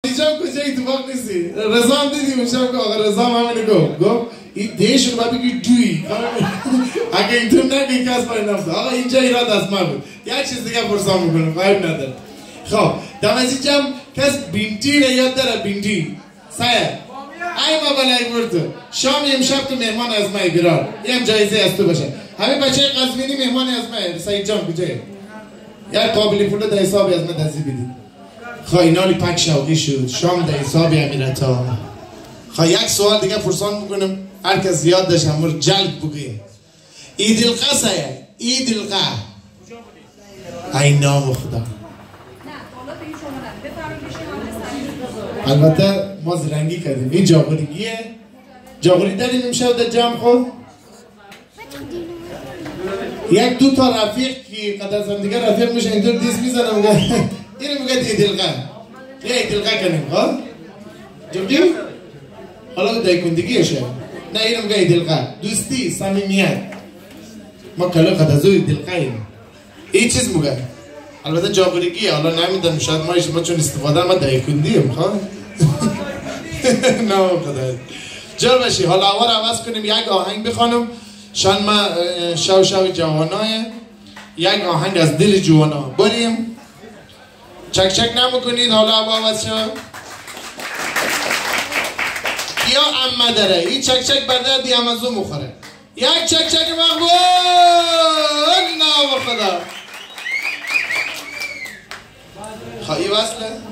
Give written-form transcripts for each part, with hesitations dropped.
اینجا کجا اتفاق نیستی رضا هم دیدیم اون شب که آقا رضا هم همینه گفت این دیش رو باید بگی دوی اگه اینطور نگی کس پای نفته آقا اینجا ایراد از من بود یک چیز دیگه فرسان میکنم قایب نداره خب دم از اینجا هم کس بینتی رو یاد داره بینتی سایه ای ما بلای برتو شام امشب تو مهمان از مای بیرار این جایزه از تو باشه همه بچه قزوینی مهمان از مای سعید جان کجایه یک قابلی پول در حسابی از من دزی بدید خواه اینالی پک شوقی شد شام در حسابی امیرت ها خواه یک سوال دیگه پرسان میکنم هر کس زیاد داشت همور جلد بگیه ایدلقه سایه ایدلقه ای نام خدا البته ما زرنگی کردیم این جاغوریگیه جاغوری داریم امشب در جمع خود یک دو تا رفیق که قدر از هم دیگه رفیق میشه اینطور دیست میزنم اینو میگه ایدلقه یه ایدلقه کنیم ها جمعیم حالا دایکندگیشه نه اینو میگه ایدلقه دوستی صمیمیت ما کلو قدر از ایدلقه ایم این چیز میگه البته جاغوریگیه حالا نمیدونم شاید ما چون استفاده ما دایکندیم ها نه قدر جر بشی حالا اول عوض کنیم یک آهنگ بخوانم شان ما شو جوانای یک آهنگ از دل جوانا بریم چک چک نمیکنید حالا عوض شو یا اما داره این چک چک برده دی امازو مخوره یک چک چک مقبول نه خدا خواهی وصله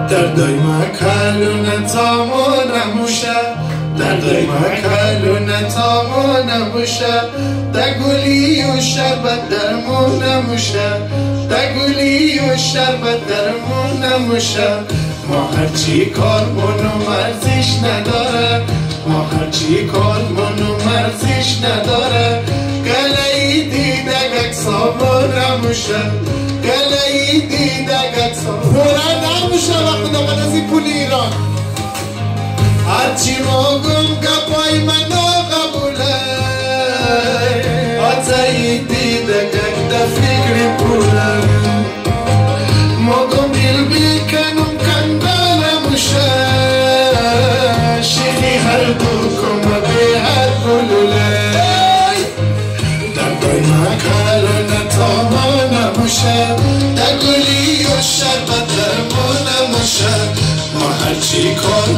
دردای مکلو نتامو نموشه دردای مکلو نتامو نموشه دگولی و شربت درمون نموشه دگولی و شربت درمون نموشه ما هرچی کار منو مرزش نداره ما هرچی کار منو مرزش نداره گلهی دیدگک سابو نموشه گلهی دیدگک سابو نموشه وقت دامن از این پول ایران هرچی موگم گپای منو قبوله آتایی دیدگک دا فکر پوله موگم بیل بیکنم کنده نموشه شیخی هر دو کمه به هر بلوله دردای مکلو نتامو نموشه دگولی و شربت درمو نموشه ما هرچی کار